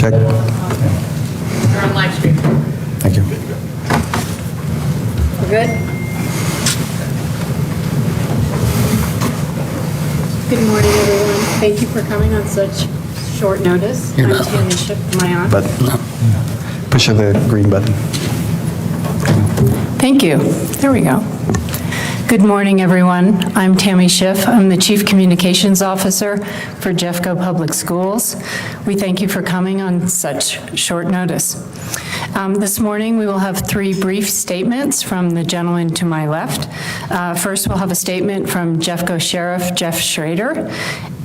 Check. We're on live stream. Thank you. We're good? Good morning, everyone. Thank you for coming on such short notice. I'm Tammy Schiff. Am I on? But push the green button. Thank you. There we go. Good morning, everyone. I'm Tammy Schiff. I'm the Chief Communications Officer for Jeffco Public Schools. We thank you for coming on such short notice. This morning, we will have 3 brief statements from the gentleman to my left. First, we'll have a statement from Jeffco Sheriff Jeff Schrader.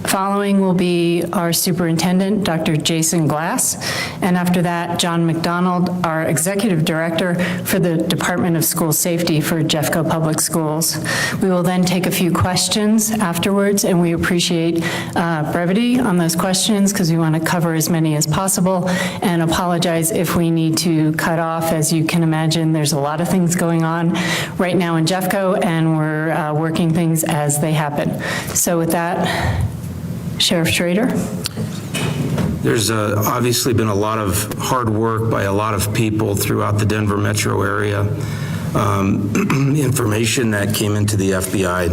Following will be our Superintendent, Dr. Jason Glass, and after that, John McDonald, our Executive Director for the Department of School Safety for Jeffco Public Schools. We will then take a few questions afterwards, and we appreciate brevity on those questions because we want to cover as many as possible, and apologize if we need to cut off. As you can imagine, there's a lot of things going on right now in Jeffco, and we're working things as they happen. So with that, Sheriff Schrader. There's obviously been a lot of hard work by a lot of people throughout the Denver metro area. Information that came into the FBI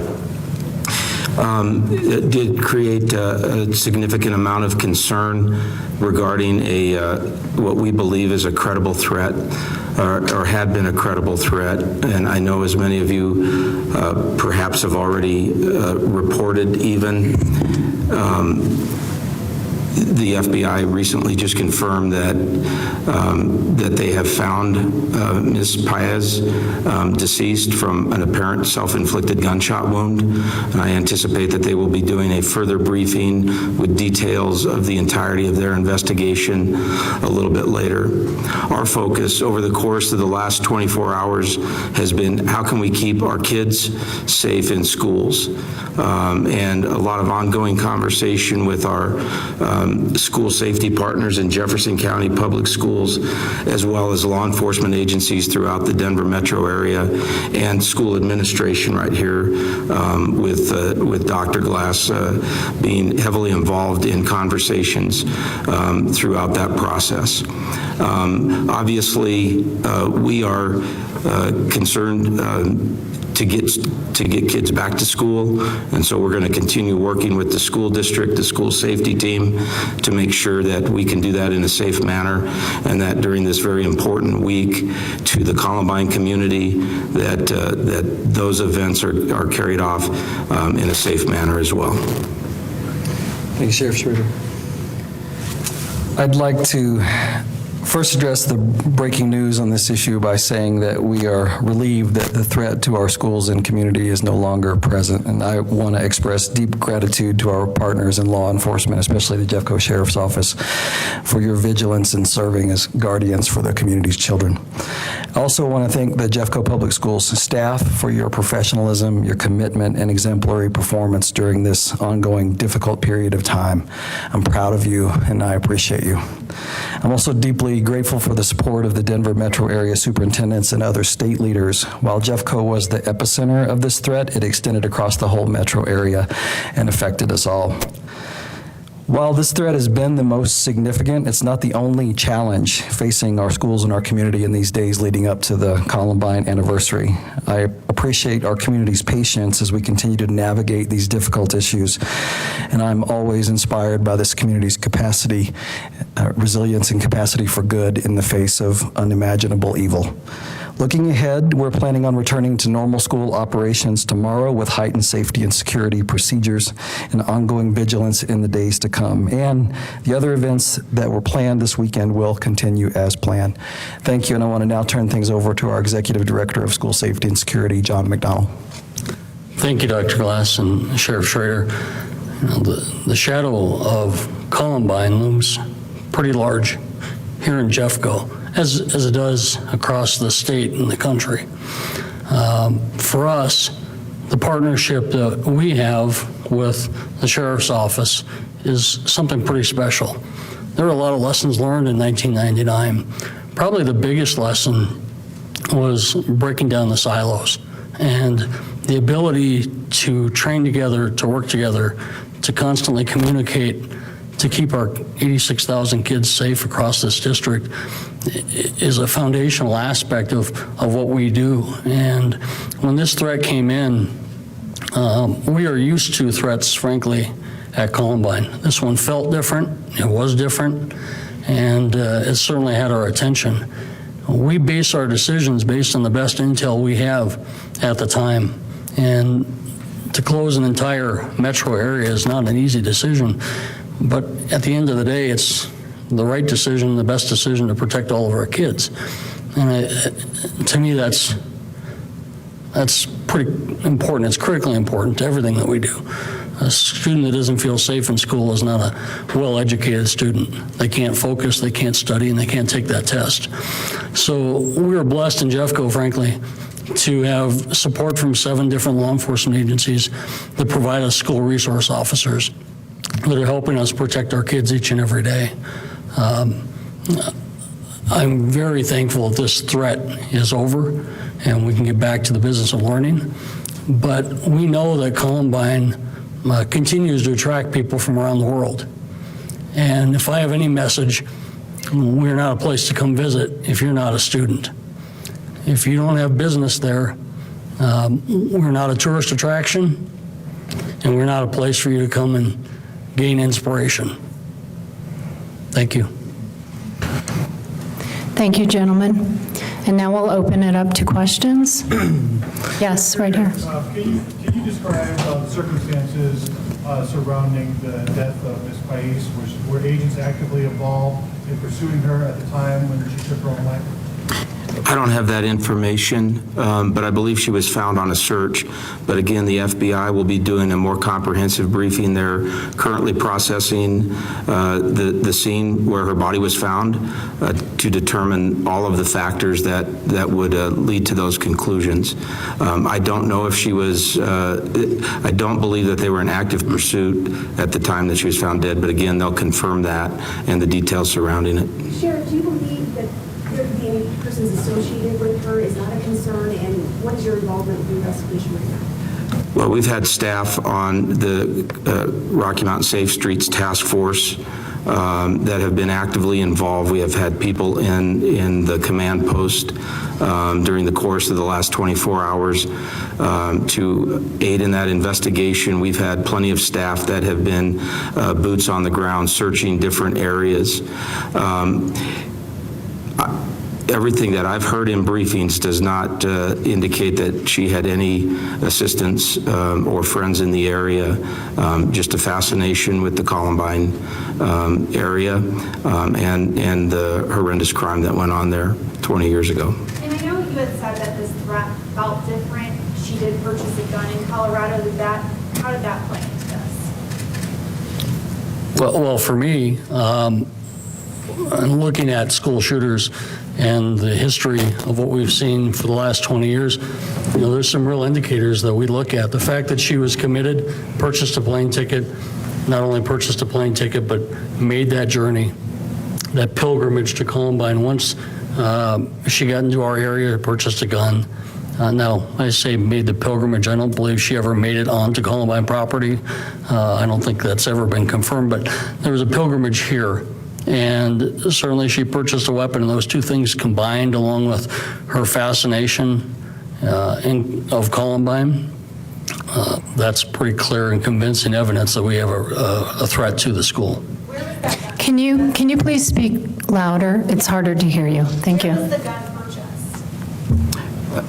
it did create a significant amount of concern regarding what we believe is a credible threat, or had been a credible threat. And I know as many of you perhaps have already reported even. The FBI recently just confirmed that they have found Ms. Paez deceased from an apparent self-inflicted gunshot wound. And I anticipate that they will be doing a further briefing with details of the entirety of their investigation a little bit later. Our focus over the course of the last 24 hours has been how can we keep our kids safe in schools? And a lot of ongoing conversation with our school safety partners in Jefferson County Public Schools, as well as law enforcement agencies throughout the Denver metro area, and school administration right here with Dr. Glass being heavily involved in conversations throughout that process. Obviously, we are concerned to get kids back to school, and so we're going to continue working with the school district, the school safety team, to make sure that we can do that in a safe manner, and that during this very important week to the Columbine community, that those events are carried off in a safe manner as well. Thank you, Sheriff Schrader. I'd like to first address the breaking news on this issue by saying that we are relieved that the threat to our schools and community is no longer present. And I want to express deep gratitude to our partners in law enforcement, especially the Jeffco Sheriff's Office, for your vigilance in serving as guardians for the community's children. I also want to thank the Jeffco Public Schools staff for your professionalism, your commitment, and exemplary performance during this ongoing difficult period of time. I'm proud of you, and I appreciate you. I'm also deeply grateful for the support of the Denver metro area superintendents and other state leaders. While Jeffco was the epicenter of this threat, it extended across the whole metro area and affected us all. While this threat has been the most significant, it's not the only challenge facing our schools and our community in these days leading up to the Columbine anniversary. I appreciate our community's patience as we continue to navigate these difficult issues, and I'm always inspired by this community's capacity, resilience, and capacity for good in the face of unimaginable evil. Looking ahead, we're planning on returning to normal school operations tomorrow with heightened safety and security procedures and ongoing vigilance in the days to come. And the other events that were planned this weekend will continue as planned. Thank you, and I want to now turn things over to our Executive Director of School Safety and Security, John McDonald. Thank you, Dr. Glass and Sheriff Schrader. You know, the shadow of Columbine looms pretty large here in Jeffco, as it does across the state and the country. For us, the partnership that we have with the Sheriff's Office is something pretty special. There are a lot of lessons learned in 1999. Probably the biggest lesson was breaking down the silos and the ability to train together, to work together, to constantly communicate to keep our 86,000 kids safe across this district is a foundational aspect of what we do. And when this threat came in, we are used to threats, frankly, at Columbine. This one felt different, it was different, and it certainly had our attention. We base our decisions based on the best intel we have at the time. And to close an entire metro area is not an easy decision, but at the end of the day, it's the right decision, the best decision to protect all of our kids. And to me, that's pretty important. It's critically important to everything that we do. A student that doesn't feel safe in school is not a well-educated student. They can't focus, they can't study, and they can't take that test. So we were blessed in Jeffco, frankly, to have support from 7 different law enforcement agencies that provide us school resource officers that are helping us protect our kids each and every day. I'm very thankful that this threat is over and we can get back to the business of learning. But we know that Columbine continues to attract people from around the world. And if I have any message, we're not a place to come visit if you're not a student. If you don't have business there, we're not a tourist attraction, and we're not a place for you to come and gain inspiration. Thank you. Thank you, gentlemen. And now we'll open it up to questions. Yes, right here. Can you describe the circumstances surrounding the death of Ms. Pais? Were agents actively involved in pursuing her at the time when she took her own life? I don't have that information, but I believe she was found on a search. But again, the FBI will be doing a more comprehensive briefing. They're currently processing the scene where her body was found to determine all of the factors that would lead to those conclusions. I don't know if she was, I don't believe that they were in active pursuit at the time that she was found dead, but again, they'll confirm that and the details surrounding it. Sheriff, do you believe that there could be any persons associated with her? Is that a concern? And what is your involvement with the investigation right now? Well, we've had staff on the Rocky Mountain Safe Streets Task Force that have been actively involved. We have had people in the command post during the course of the last 24 hours to aid in that investigation. We've had plenty of staff that have been boots on the ground searching different areas. Everything that I've heard in briefings does not indicate that she had any assistance or friends in the area, just a fascination with the Columbine area and the horrendous crime that went on there 20 years ago. And I know you had said that this threat felt different. She did purchase a gun in Colorado. How did that play into this? Well, for me, looking at school shooters and the history of what we've seen for the last 20 years, there's some real indicators that we look at. The fact that she was committed, purchased a plane ticket, not only purchased a plane ticket, but made that journey, that pilgrimage to Columbine. Once she got into our area, purchased a gun. Now, I say made the pilgrimage. I don't believe she ever made it onto Columbine property. I don't think that's ever been confirmed, but there was a pilgrimage here. And certainly she purchased a weapon, and those two things combined, along with her fascination of Columbine, that's pretty clear and convincing evidence that we have a threat to the school. Can you please speak louder? It's harder to hear you. Thank you. Where was the gun purchased?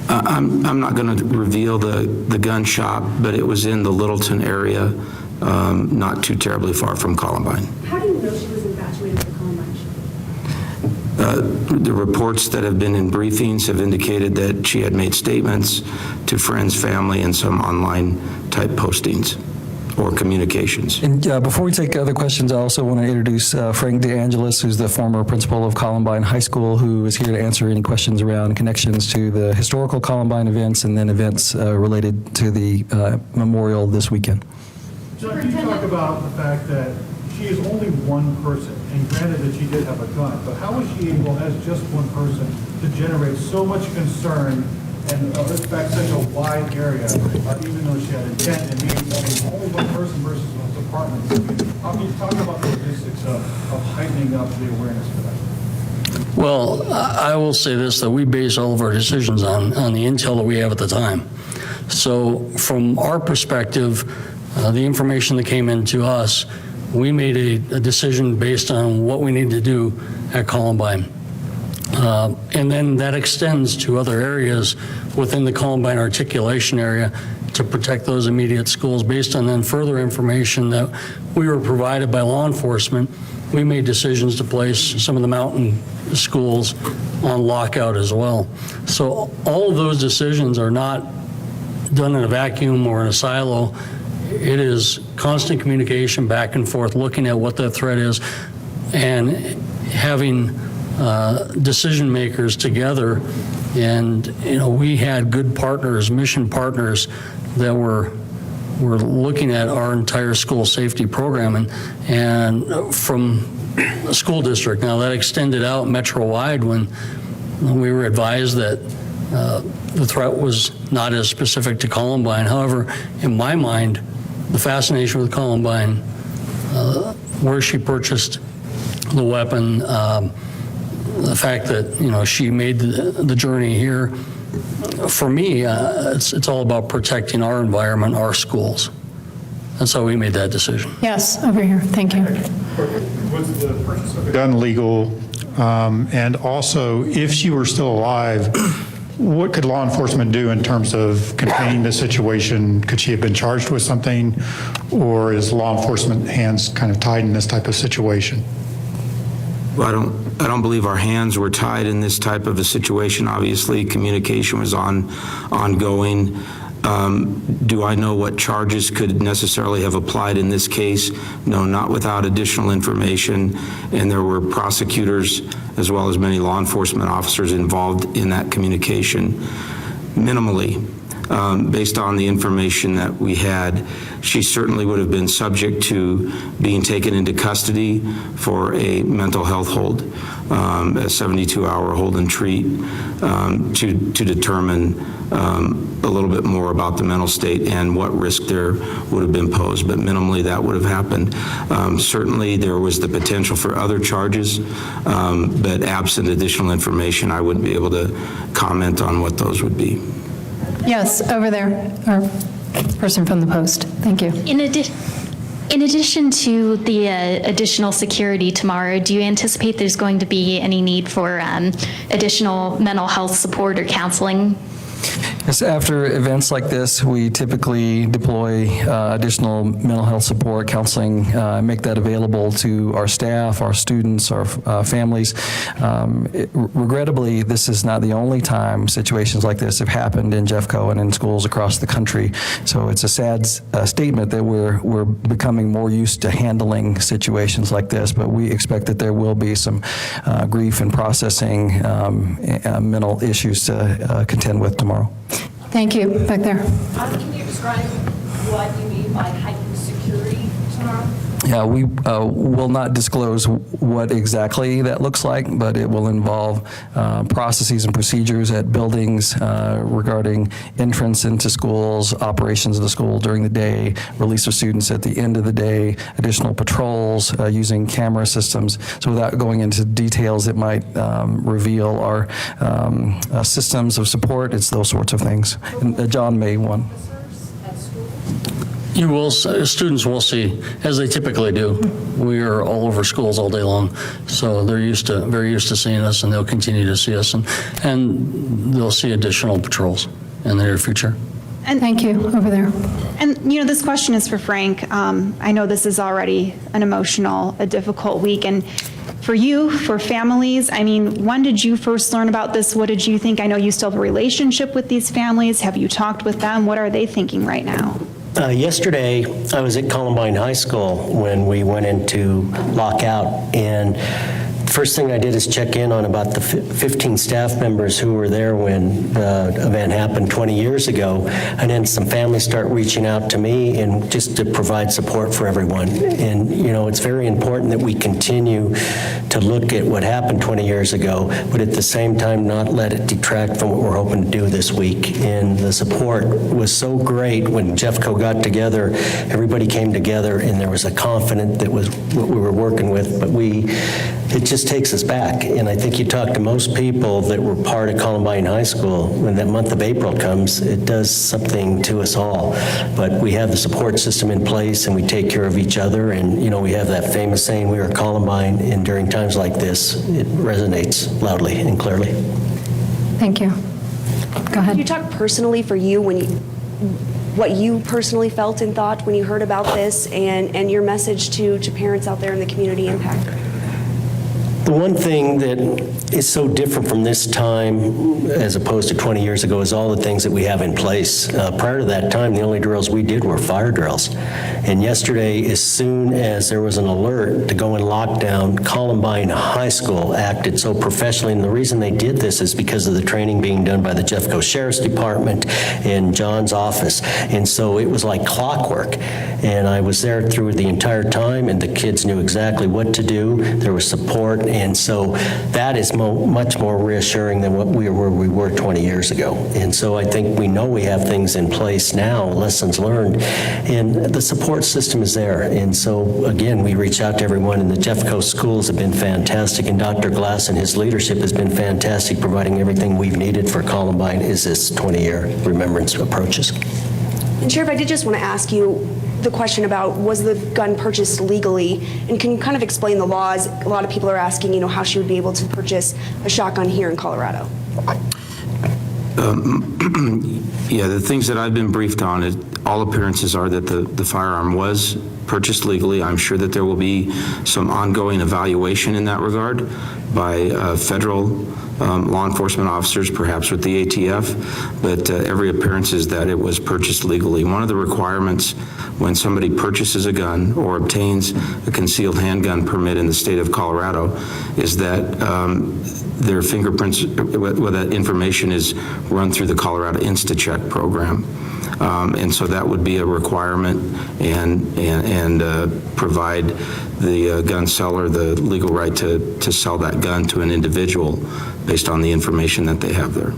I'm not going to reveal the gun shop, but it was in the Littleton area, not too terribly far from Columbine. How do you know she was infatuated with the Columbine shooting? The reports that have been in briefings have indicated that she had made statements to friends, family, and some online type postings or communications. And before we take other questions, I also want to introduce Frank DeAngelis, who's the former principal of Columbine High School, who is here to answer any questions around connections to the historical Columbine events and then events related to the memorial this weekend. John, can you talk about the fact that she is only one person, and granted that she did have a gun, but how was she able, as just one person, to generate so much concern and affect such a wide area, even though she had intent and being only one person versus those departments? How can you talk about the logistics of heightening up the awareness for that? Well, I will say this, that we base all of our decisions on the intel that we have at the time. So from our perspective, the information that came into us, we made a decision based on what we need to do at Columbine. And then that extends to other areas within the Columbine articulation area to protect those immediate schools. Based on then further information that we were provided by law enforcement, we made decisions to place some of the mountain schools on lockout as well. So all of those decisions are not done in a vacuum or in a silo. It is constant communication back and forth, looking at what that threat is, and having decision makers together. And we had good partners, mission partners, that were looking at our entire school safety program, and from the school district. Now that extended out metro-wide when we were advised that the threat was not as specific to Columbine. However, in my mind, the fascination with Columbine, where she purchased the weapon, the fact that she made the journey here, for me, it's all about protecting our environment, our schools. That's how we made that decision. Yes, over here. Thank you. Was the purchase of a gun legal? And also, if she were still alive, what could law enforcement do in terms of containing the situation? Could she have been charged with something, or is law enforcement hands kind of tied in this type of situation? Well, I don't believe our hands were tied in this type of a situation. Obviously, communication was ongoing. Do I know what charges could necessarily have applied in this case? No, not without additional information. And there were prosecutors as well as many law enforcement officers involved in that communication. Minimally, based on the information that we had, she certainly would have been subject to being taken into custody for a mental health hold, a 72-hour hold and treat, to determine a little bit more about the mental state and what risk there would have been posed. But minimally, that would have happened. Certainly, there was the potential for other charges, but absent additional information, I wouldn't be able to comment on what those would be. Yes, over there, our person from the Post. Thank you. In addition to the additional security tomorrow, do you anticipate there's going to be any need for additional mental health support or counseling? Yes, after events like this, we typically deploy additional mental health support, counseling, make that available to our staff, our students, our families. Regrettably, this is not the only time situations like this have happened in Jeffco and in schools across the country. So it's a sad statement that we're becoming more used to handling situations like this, but we expect that there will be some grief and processing mental issues to contend with tomorrow. Thank you. Back there. Can you describe what you mean by heightened security tomorrow? Yeah, we will not disclose what exactly that looks like, but it will involve processes and procedures at buildings regarding entrance into schools, operations of the school during the day, release of students at the end of the day, additional patrols using camera systems. So without going into details, it might reveal our systems of support. It's those sorts of things. And John may want. You will, students will see, as they typically do. We are all over schools all day long, so they're very used to seeing us, and they'll continue to see us, and they'll see additional patrols in the near future. And thank you. Over there. And, this question is for Frank. I know this is already an emotional, a difficult week. And for you, for families, when did you first learn about this? What did you think? I know you still have a relationship with these families. Have you talked with them? What are they thinking right now? Yesterday, I was at Columbine High School when we went into lockout, and First thing I did is check in on about the 15 staff members who were there when the event happened 20 years ago, and then some families start reaching out to me and just to provide support for everyone. And, you know, it's very important that we continue to look at what happened 20 years ago, but at the same time not let it detract from what we're hoping to do this week. And the support was so great when Jeffco got together. Everybody came together, and there was a confidence that was what we were working with, but it just takes us back. And I think you talk to most people that were part of Columbine High School, when that month of April comes, it does something to us all. But we have the support system in place, and we take care of each other. And, you know, we have that famous saying, we are Columbine, and during times like this, it resonates loudly and clearly. Thank you. Go ahead. Can you talk personally for you what you personally felt and thought when you heard about this, and your message to parents out there in the community impact? The one thing that is so different from this time as opposed to 20 years ago is all the things that we have in place. Prior to that time, the only drills we did were fire drills. And yesterday, as soon as there was an alert to go in lockdown, Columbine High School acted so professionally. And the reason they did this is because of the training being done by the Jeffco Sheriff's Department and John's office. And so it was like clockwork. And I was there through the entire time, and the kids knew exactly what to do. There was support. And so that is much more reassuring than what we were 20 years ago. And so I think we know we have things in place now, lessons learned, and the support system is there. And so, again, we reach out to everyone, and the Jeffco schools have been fantastic, and Dr. Glass and his leadership has been fantastic, providing everything we've needed for Columbine as this 20-year remembrance approaches. And Sheriff, I did just want to ask you the question about, was the gun purchased legally? And can you kind of explain the laws? A lot of people are asking, you know, how she would be able to purchase a shotgun here in Colorado. Yeah, the things that I've been briefed on, all appearances are that the firearm was purchased legally. I'm sure that there will be some ongoing evaluation in that regard by federal law enforcement officers, perhaps with the ATF, but every appearance is that it was purchased legally. One of the requirements when somebody purchases a gun or obtains a concealed handgun permit in the state of Colorado is that their fingerprints, well, that information is run through the Colorado InstaCheck program. And so that would be a requirement and provide the gun seller the legal right to sell that gun to an individual based on the information that they have there.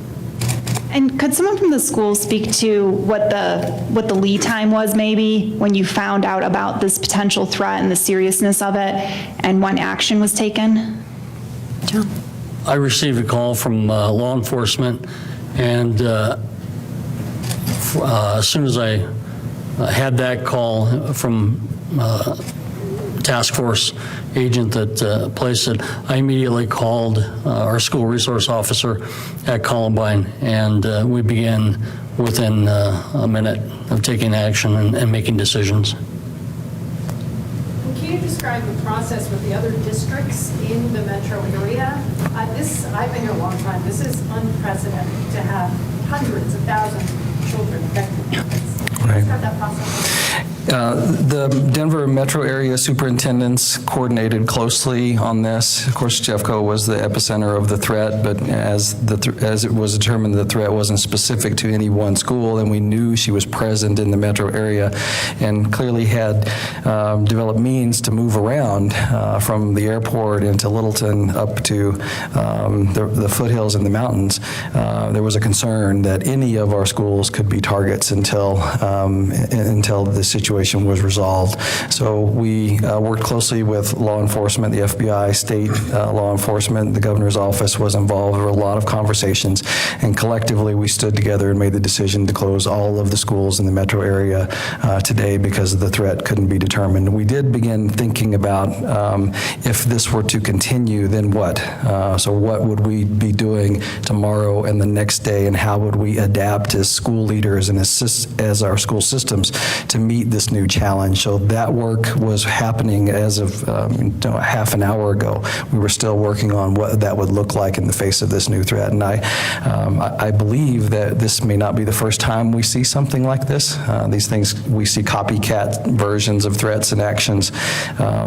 And could someone from the school speak to what the lead time was maybe when you found out about this potential threat and the seriousness of it and when action was taken? John? I received a call from law enforcement, and as soon as I had that call from task force agent that placed it, I immediately called our school resource officer at Columbine, and we began within a minute of taking action and making decisions. Can you describe the process with the other districts in the metro area? I've been here a long time. This is unprecedented to have hundreds of thousands of children affected. Right. Describe that process. The Denver metro area superintendents coordinated closely on this. Of course, Jeffco was the epicenter of the threat, but as it was determined the threat wasn't specific to any one school, and we knew she was present in the metro area and clearly had developed means to move around from the airport into Littleton up to the foothills and the mountains. There was a concern that any of our schools could be targets until the situation was resolved. So we worked closely with law enforcement, the FBI, state law enforcement, the governor's office was involved. There were a lot of conversations, and collectively we stood together and made the decision to close all of the schools in the metro area today because the threat couldn't be determined. We did begin thinking about if this were to continue, then what? So what would we be doing tomorrow and the next day, and how would we adapt as school leaders and as our school systems to meet this this new challenge. So that work was happening as of half an hour ago. We were still working on what that would look like in the face of this new threat. And I believe that this may not be the first time we see something like this. These things, we see copycat versions of threats and actions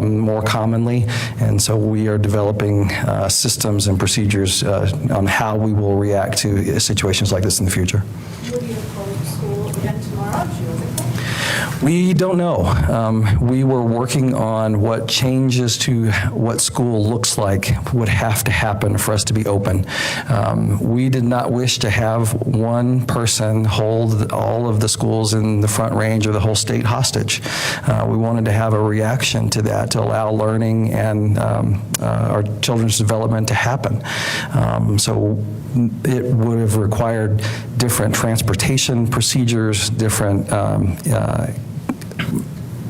more commonly. And so we are developing systems and procedures on how we will react to situations like this in the future. Will you close school again tomorrow? She was at We don't know. We were working on what changes to what school looks like would have to happen for us to be open. We did not wish to have one person hold all of the schools in the Front Range or the whole state hostage. We wanted to have a reaction to that to allow learning and our children's development to happen. So it would have required different transportation procedures, different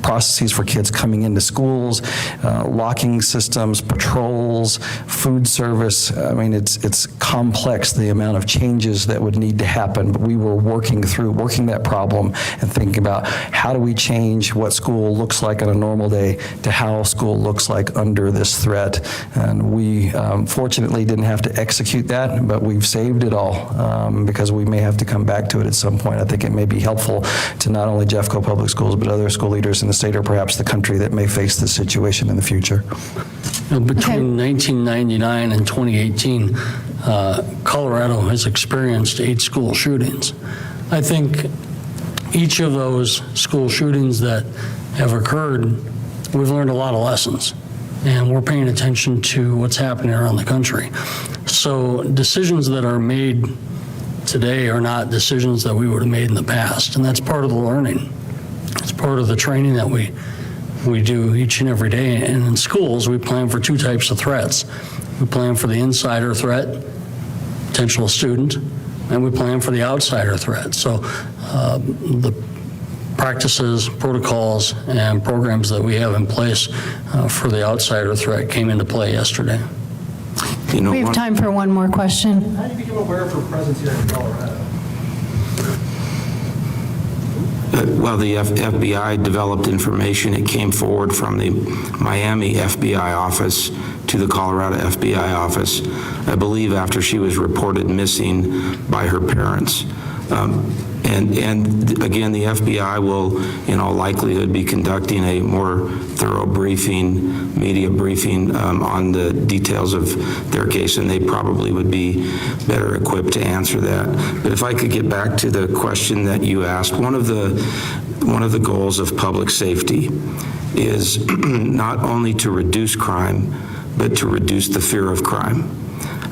processes for kids coming into schools, locking systems, patrols, food service. I mean, it's complex, the amount of changes that would need to happen, but we were working that problem and thinking about how do we change what school looks like on a normal day to how school looks like under this threat. And we fortunately didn't have to execute that, but we've saved it all because we may have to come back to it at some point. I think it may be helpful to not only Jeffco Public Schools, but other school leaders in the state or perhaps the country that may face this situation in the future. Between 1999 and 2018, Colorado has experienced 8 school shootings. I think each of those school shootings that have occurred, we've learned a lot of lessons, and we're paying attention to what's happening around the country. So decisions that are made today are not decisions that we would have made in the past, and that's part of the learning. It's part of the training that we do each and every day. And in schools, we plan for 2 types of threats. We plan for the insider threat, potential student, and we plan for the outsider threat. So the practices, protocols, and programs that we have in place for the outsider threat came into play yesterday. We have time for one more question. How did you become aware of her presence here in Colorado? Well, the FBI developed information. It came forward from the Miami FBI office to the Colorado FBI office, I believe after she was reported missing by her parents. And again, the FBI will, in all likelihood, be conducting a more thorough briefing, media briefing on the details of their case, and they probably would be better equipped to answer that. But if I could get back to the question that you asked, one of the goals of public safety is not only to reduce crime, but to reduce the fear of crime.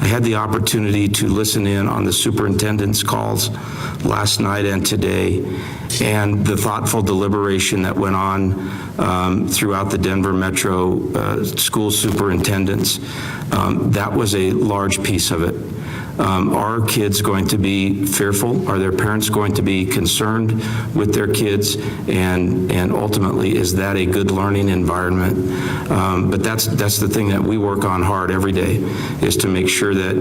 I had the opportunity to listen in on the superintendent's calls last night and today, and the thoughtful deliberation that went on throughout the Denver Metro school superintendents. That was a large piece of it. Are kids going to be fearful? Are their parents going to be concerned with their kids? And ultimately, is that a good learning environment? But that's the thing that we work on hard every day, is to make sure that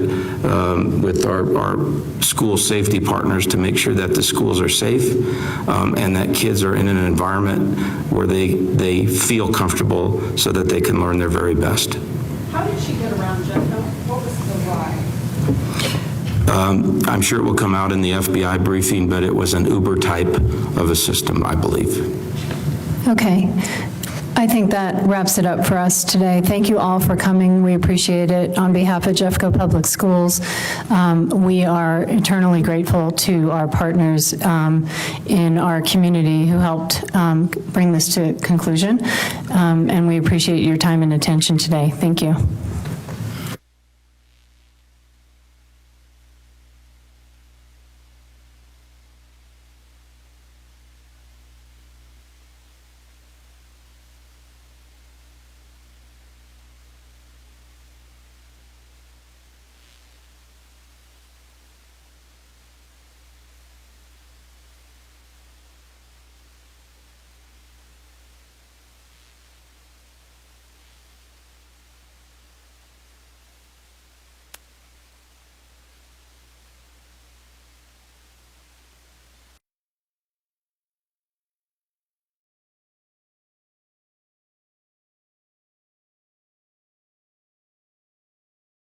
with our school safety partners, to make sure that the schools are safe and that kids are in an environment where they feel comfortable so that they can learn their very best. How did she get around Jeffco? What was the why? I'm sure it will come out in the FBI briefing, but it was an Uber type of a system, I believe. Okay. I think that wraps it up for us today. Thank you all for coming. We appreciate it. On behalf of Jeffco Public Schools, we are eternally grateful to our partners in our community who helped bring this to conclusion, and we appreciate your time and attention today. Thank you.